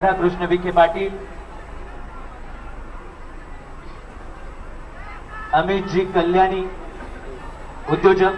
कृष्ण विखे पाटील, अमित जी कल्याणी उद्योजक,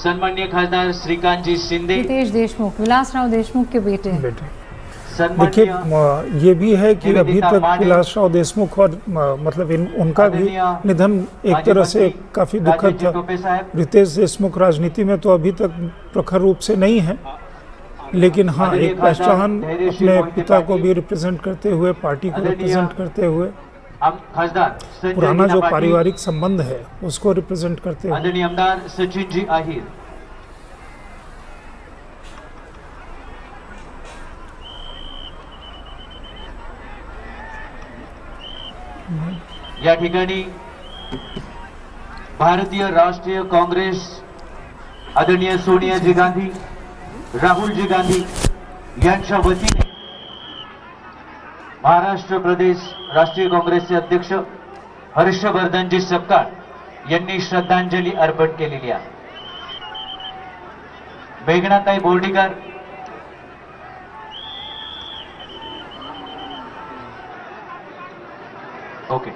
सन्माननीय खासदार श्रीकांत जी शिंदे, रितेश देशमुख, विलासराव देशमुख के बेटे। देखिए, ये भी है कि अभी तक विलासराव देशमुख और मतलब उनका भी निधन एक तरह से काफी दुखद था। रितेश देशमुख राजनीति में तो अभी तक प्रखर रूप से नहीं है, लेकिन हाँ, एक पहचान अपने पिता को भी रिप्रेजेंट करते हुए, पार्टी को रिप्रेजेंट करते हुए, पुराना जो पारिवारिक संबंध है उसको रिप्रेजेंट करते हुए। आदरणीय आमदार सचिन जी आहिर, या ठिकाणी भारतीय राष्ट्रीय काँग्रेस आदरणीय सोनिया जी गांधी, राहुल जी गांधी यांच्या वतीने महाराष्ट्र प्रदेश राष्ट्रीय काँग्रेसचे अध्यक्ष हर्षवर्धनजी सपकाळ यांनी श्रद्धांजली अर्पण केलेली आहे। मेघनाताई बोर्डीकर, ओके,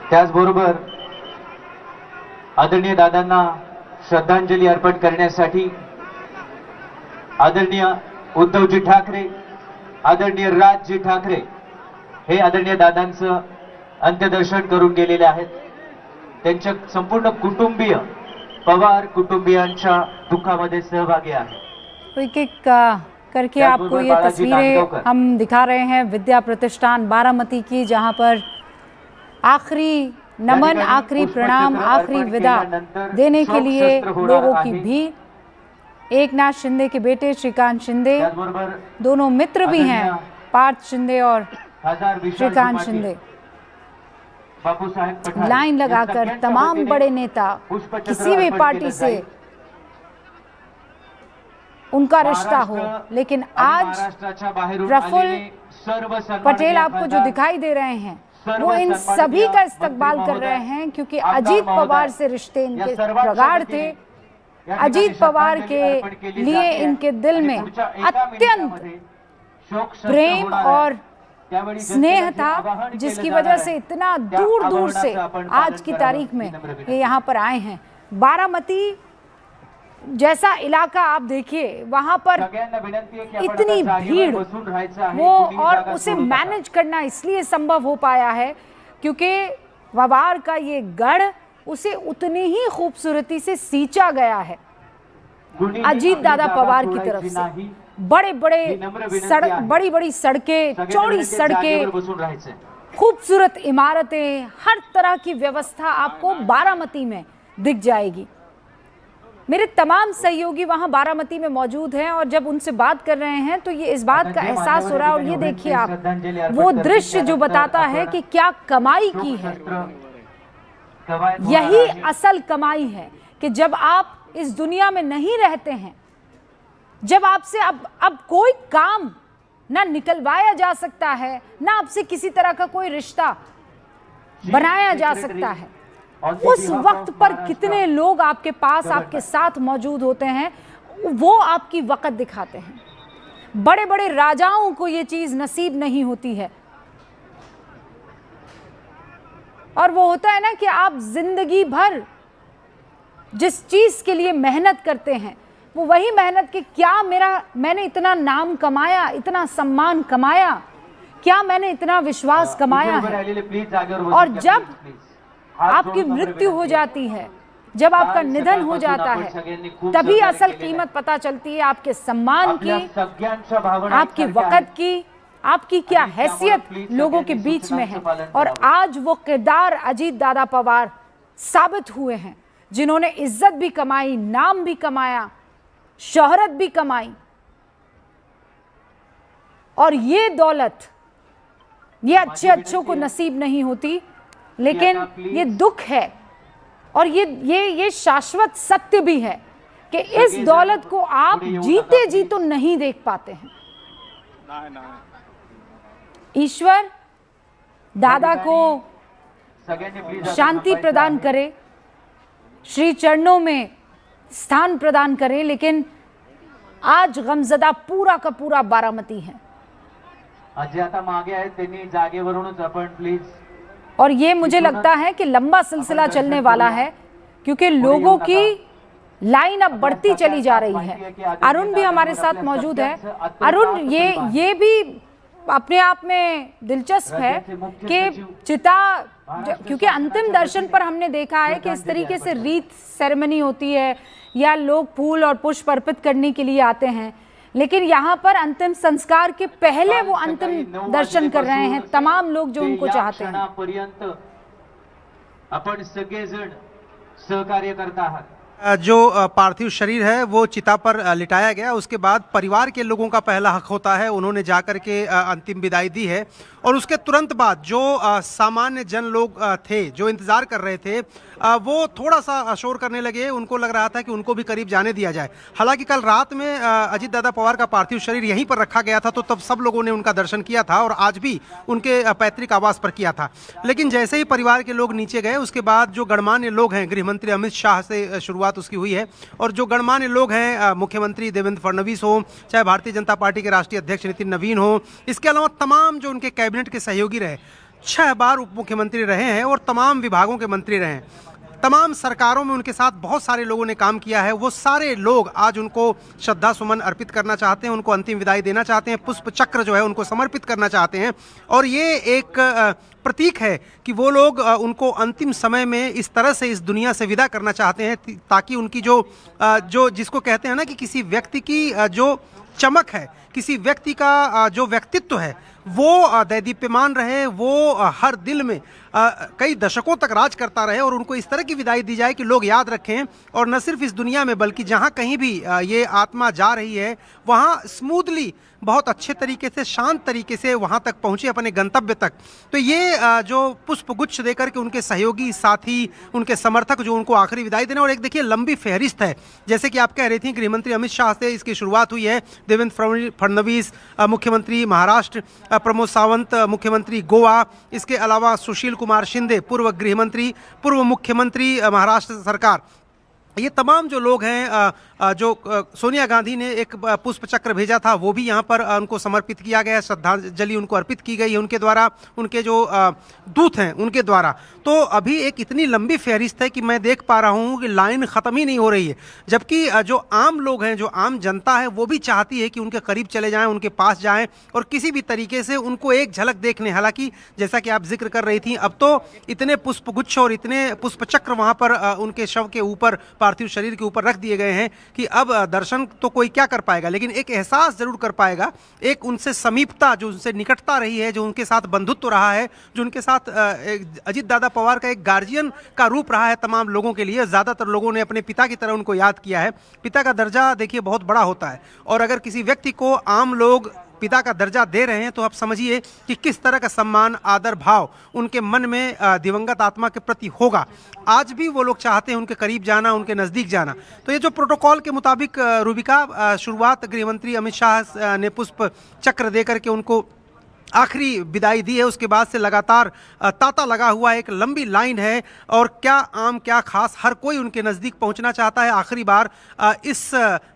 त्याचबरोबर आदरणीय दादांना श्रद्धांजली अर्पण करण्यासाठी आदरणीय उद्धवजी ठाकरे, आदरणीय राजजी ठाकरे हे आदरणीय दादांचं अंत्यदर्शन करून गेलेले आहेत। त्यांच्या संपूर्ण कुटुंबीय, पवार कुटुंबियांच्या दुःखामध्ये सहभागी आहे। एक एक करके आपको ये तस्वीरें हम दिखा रहे हैं विद्या प्रतिष्ठान बारामती की, जहां पर आखिरी नमन, आखिरी प्रणाम, आखिरी विदा देने के लिए लोगों की भीड़। एकनाथ शिंदे के बेटे श्रीकांत शिंदे, दोनों मित्र भी हैं, पार्थ शिंदे और श्रीकांत शिंदे, लाइन लगाकर तमाम बड़े नेता, किसी भी पार्टी से उनका रिश्ता हो, लेकिन आज प्रफुल्ल पटेल आपको जो दिखाई दे रहे हैं वो इन सभी का इस्तकबाल कर रहे हैं, क्योंकि अजीत पवार से रिश्ते इनके प्रगाढ़ थे। अजीत पवार के लिए इनके दिल में अत्यंत प्रेम और स्नेह था, जिसकी वजह से इतना दूर दूर से आज की तारीख में ये यहाँ पर आए हैं। बारामती जैसा इलाका आप देखिए, वहां पर इतनी भीड़ वो, और उसे मैनेज करना इसलिए संभव हो पाया है क्योंकि पवार का ये गढ़ उसे उतनी ही खूबसूरती से सींचा गया है अजीत दादा पवार की तरफ से। बड़े बड़े सड़क, बड़ी बड़ी सड़कें, चौड़ी सड़कें, खूबसूरत इमारतें, हर तरह की व्यवस्था आपको बारामती में दिख जाएगी। मेरे तमाम सहयोगी वहां बारामती में मौजूद हैं और जब उनसे बात कर रहे हैं तो ये इस बात का एहसास हो रहा है, और ये देखिए आप वो दृश्य जो बताता है कि क्या कमाई की है। यही असल कमाई है कि जब आप इस दुनिया में नहीं रहते हैं, जब आपसे अब कोई काम ना निकलवाया जा सकता है, ना आपसे किसी तरह का कोई रिश्ता बनाया जा सकता है, उस वक्त पर कितने लोग आपके पास, आपके साथ मौजूद होते हैं, वो आपकी वक़्त दिखाते हैं। बड़े बड़े राजाओं को ये चीज़ नसीब नहीं होती है, और वो होता है ना कि आप जिंदगी भर जिस चीज़ के लिए मेहनत करते हैं, वो वही मेहनत कि क्या मैंने इतना नाम कमाया, इतना सम्मान कमाया, क्या मैंने इतना विश्वास कमाया है। और जब आपकी मृत्यु हो जाती है, जब आपका निधन हो जाता है, तभी असल कीमत पता चलती है आपके सम्मान की, आपकी वक़्त की, आपकी क्या हैसियत लोगों के बीच में है। और आज वो किरदार अजीत दादा पवार साबित हुए हैं, जिन्होंने इज्जत भी कमाई, नाम भी कमाया, शोहरत भी कमाई, और ये दौलत ये अच्छों को नसीब नहीं होती। लेकिन ये दुख है, और ये शाश्वत सत्य भी है कि इस दौलत को आप जीते जी तो नहीं देख पाते हैं। ईश्वर दादा को शांति प्रदान करे, श्री चरणों में स्थान प्रदान करें, लेकिन आज गमजदा पूरा का पूरा बारामती है। आजी आता मागे आहेत, त्यांनी जागेवरूनच आपण प्लीज। और ये मुझे लगता है कि लंबा सिलसिला चलने वाला है, क्योंकि लोगों की लाइन अब बढ़ती चली जा रही है। अरुण भी हमारे साथ मौजूद है। अरुण, ये भी अपने आप में दिलचस्प है कि चिता, क्योंकि अंतिम दर्शन पर हमने देखा है कि इस तरीके से रीत सेरेमनी होती है या लोग फूल और पुष्प अर्पित करने के लिए आते हैं, लेकिन यहाँ पर अंतिम संस्कार के पहले वो अंतिम दर्शन कर रहे हैं तमाम लोग जो उनको चाहते हैं। आपण सगळेजण सहकार्य करता आहात। जो पार्थिव शरीर है वो चिता पर लिटाया गया, उसके बाद परिवार के लोगों का पहला हक होता है, उन्होंने जाकर के अंतिम विदाई दी है। और उसके तुरंत बाद जो सामान्य जन लोग थे जो इंतज़ार कर रहे थे, वो थोड़ा सा शोर करने लगे। उनको लग रहा था कि उनको भी करीब जाने दिया जाए। हालांकि कल रात में अजीत दादा पवार का पार्थिव शरीर यहीं पर रखा गया था, तो तब सब लोगों ने उनका दर्शन किया था और आज भी उनके पैतृक आवास पर किया था। लेकिन जैसे ही परिवार के लोग नीचे गए, उसके बाद जो गणमान्य लोग हैं, गृह मंत्री अमित शाह से शुरुआत उसकी हुई है, और जो गणमान्य लोग हैं, मुख्यमंत्री देवेंद्र फडणवीस हो, चाहे भारतीय जनता पार्टी के राष्ट्रीय अध्यक्ष नितिन नवीन हो, इसके अलावा तमाम जो उनके कैबिनेट के सहयोगी रहे, 6 बार उप मुख्यमंत्री रहे हैं और तमाम विभागों के मंत्री रहे हैं, तमाम सरकारों में उनके साथ बहुत सारे लोगों ने काम किया है। वो सारे लोग आज उनको श्रद्धा सुमन अर्पित करना चाहते हैं, उनको अंतिम विदाई देना चाहते हैं, पुष्प चक्र जो है उनको समर्पित करना चाहते हैं। और ये एक प्रतीक है कि वो लोग उनको अंतिम समय में इस तरह से इस दुनिया से विदा करना चाहते हैं, ताकि उनकी जो जिसको कहते हैं ना कि किसी व्यक्ति की जो चमक है, किसी व्यक्ति का जो व्यक्तित्व है, वो दैदीप्यमान रहे, वो हर दिल में कई दशकों तक राज करता रहे, और उनको इस तरह की विदाई दी जाए कि लोग याद रखें। और न सिर्फ इस दुनिया में, बल्कि जहाँ कहीं भी ये आत्मा जा रही है, वहाँ स्मूथली, बहुत अच्छे तरीके से, शांत तरीके से वहाँ तक पहुँचे, अपने गंतव्य तक। तो ये जो पुष्पगुच्छ देकर के उनके सहयोगी, साथी, उनके समर्थक जो उनको आखिरी विदाई देना, और एक देखिए लंबी फहरिस्त है, जैसे कि आप कह रही थी, गृहमंत्री अमित शाह से इसकी शुरुआत हुई है, देवेंद्र फडणवीस मुख्यमंत्री महाराष्ट्र, प्रमोद सावंत मुख्यमंत्री गोवा, इसके अलावा सुशील कुमार शिंदे पूर्व गृहमंत्री, पूर्व मुख्यमंत्री महाराष्ट्र सरकार, ये तमाम जो लोग हैं, जो सोनिया गांधी ने एक पुष्प चक्र भेजा था, वो भी यहाँ पर उनको समर्पित किया गया, श्रद्धांजलि उनको अर्पित की गई है उनके द्वारा, उनके जो दूत हैं उनके द्वारा। तो अभी एक इतनी लंबी फहरिस्त है कि मैं देख पा रहा हूँ कि लाइन ख़त्म ही नहीं हो रही है, जबकि जो आम लोग हैं, जो आम जनता है, वो भी चाहती है कि उनके करीब चले जाएं, उनके पास जाएं और किसी भी तरीके से उनको एक झलक देख लें। हालांकि जैसा कि आप जिक्र कर रही थी, अब तो इतने पुष्पगुच्छ और इतने पुष्प चक्र वहाँ पर उनके शव के ऊपर, पार्थिव शरीर के ऊपर रख दिए गए हैं कि अब दर्शन तो कोई क्या कर पाएगा, लेकिन एक एहसास जरूर कर पाएगा, एक उनसे समीपता, जो उनसे निकटता रही है, जो उनके साथ बंधुत्व रहा है, जो उनके साथ अजीत दादा पवार का एक गार्जियन का रूप रहा है तमाम लोगों के लिए। ज़्यादातर लोगों ने अपने पिता की तरह उनको याद किया है। पिता का दर्जा देखिए बहुत बड़ा होता है, और अगर किसी व्यक्ति को आम लोग पिता का दर्जा दे रहे हैं, तो आप समझिए कि किस तरह का सम्मान, आदर भाव उनके मन में दिवंगत आत्मा के प्रति होगा। आज भी वो लोग चाहते हैं उनके करीब जाना, उनके नज़दीक जाना। तो ये जो प्रोटोकॉल के मुताबिक रूबिका, शुरुआत गृहमंत्री अमित शाह ने पुष्प चक्र देकर के उनको आखिरी विदाई दी है, उसके बाद से लगातार तांता लगा हुआ एक लंबी लाइन है, और क्या आम क्या खास, हर कोई उनके नज़दीक पहुंचना चाहता है। आखिरी बार इस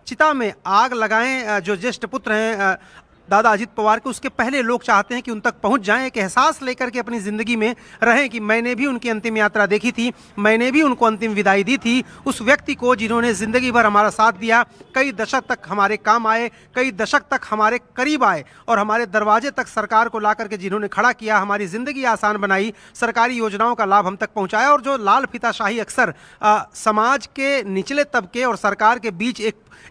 चिता में आग लगाएं जो ज्येष्ठ पुत्र हैं दादा अजीत पवार के, उसके पहले लोग चाहते हैं कि उन तक पहुंच जाएं, एक एहसास लेकर के अपनी ज़िंदगी में रहें कि मैंने भी उनकी अंतिम यात्रा देखी थी, मैंने भी उनको अंतिम विदाई दी थी, उस व्यक्ति को जिन्होंने ज़िंदगी भर हमारा साथ दिया, कई दशक तक हमारे काम आए, कई दशक तक हमारे करीब आए, और हमारे दरवाजे तक सरकार को ला करके जिन्होंने खड़ा किया, हमारी ज़िंदगी आसान बनाई, सरकारी योजनाओं का लाभ हम तक पहुँचाया। और जो लाल फीताशाही अक्सर समाज के निचले तबके और सरकार के बीच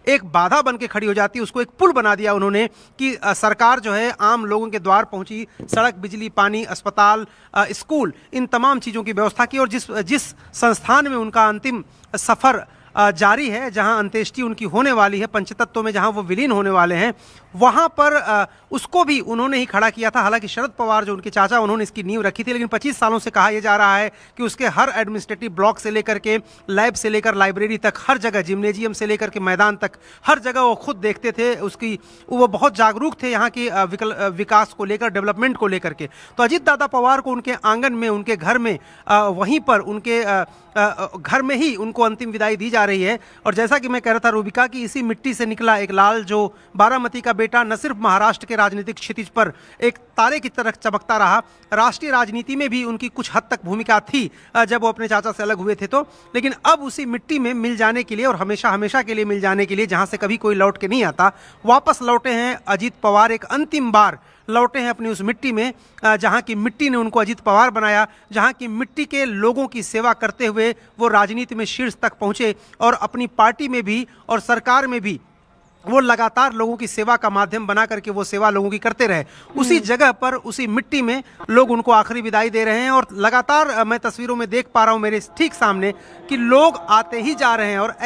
एक बाधा बन के खड़ी हो जाती है, उसको एक पुल बना दिया उन्होंने कि सरकार जो है आम लोगों के द्वार पहुंची, सड़क, बिजली, पानी, अस्पताल, स्कूल, इन तमाम चीज़ों की व्यवस्था की। और जिस संस्थान में उनका अंतिम सफ़र जारी है, जहां अंत्येष्टि उनकी होने वाली है, पंचतत्व में जहां वो विलीन होने वाले हैं, वहां पर उसको भी उन्होंने ही खड़ा किया था। हालांकि शरद पवार जो उनके चाचा, उन्होंने इसकी नींव रखी थी, लेकिन 25 सालों से कहा यह जा रहा है कि उसके हर एडमिनिस्ट्रेटिव ब्लॉक से लेकर के लैब से लेकर लाइब्रेरी तक, हर जगह, जिम्नेजियम से लेकर के मैदान तक, हर जगह वो खुद देखते थे। वो बहुत जागरूक थे यहाँ के विकास को लेकर, डेवलपमेंट को लेकर के। तो अजीत दादा पवार को उनके आंगन में, उनके घर में, वहीं पर उनके घर में ही उनको अंतिम विदाई दी जा जा रही है। और जैसा कि मैं कह रहा था रूबिका कि इसी मिट्टी से निकला एक लाल जो बारामती का बेटा न सिर्फ महाराष्ट्र के राजनीतिक क्षितिज पर एक तारे की तरह चमकता रहा, राष्ट्रीय राजनीति में भी उनकी कुछ हद तक भूमिका थी जब वो अपने चाचा से अलग हुए थे तो। लेकिन अब उसी मिट्टी में मिल जाने के लिए और हमेशा हमेशा के लिए मिल जाने के लिए, जहां से कभी कोई लौट के नहीं आता, वापस लौटे हैं अजीत पवार। एक अंतिम बार लौटे हैं अपनी उस मिट्टी में जहां की मिट्टी ने उनको अजीत पवार बनाया, जहां की मिट्टी के लोगों की सेवा करते हुए वो राजनीति में शीर्ष तक पहुंचे और अपनी पार्टी में भी और सरकार में भी वो लगातार लोगों की सेवा का माध्यम बना करके वो सेवा लोगों की करते रहे। उसी जगह पर उसी मिट्टी में लोग उनको आखिरी विदाई दे रहे हैं और लगातार मैं तस्वीरों में देख पा रहा हूं मेरे ठीक सामने कि लोग आते ही जा रहे हैं। और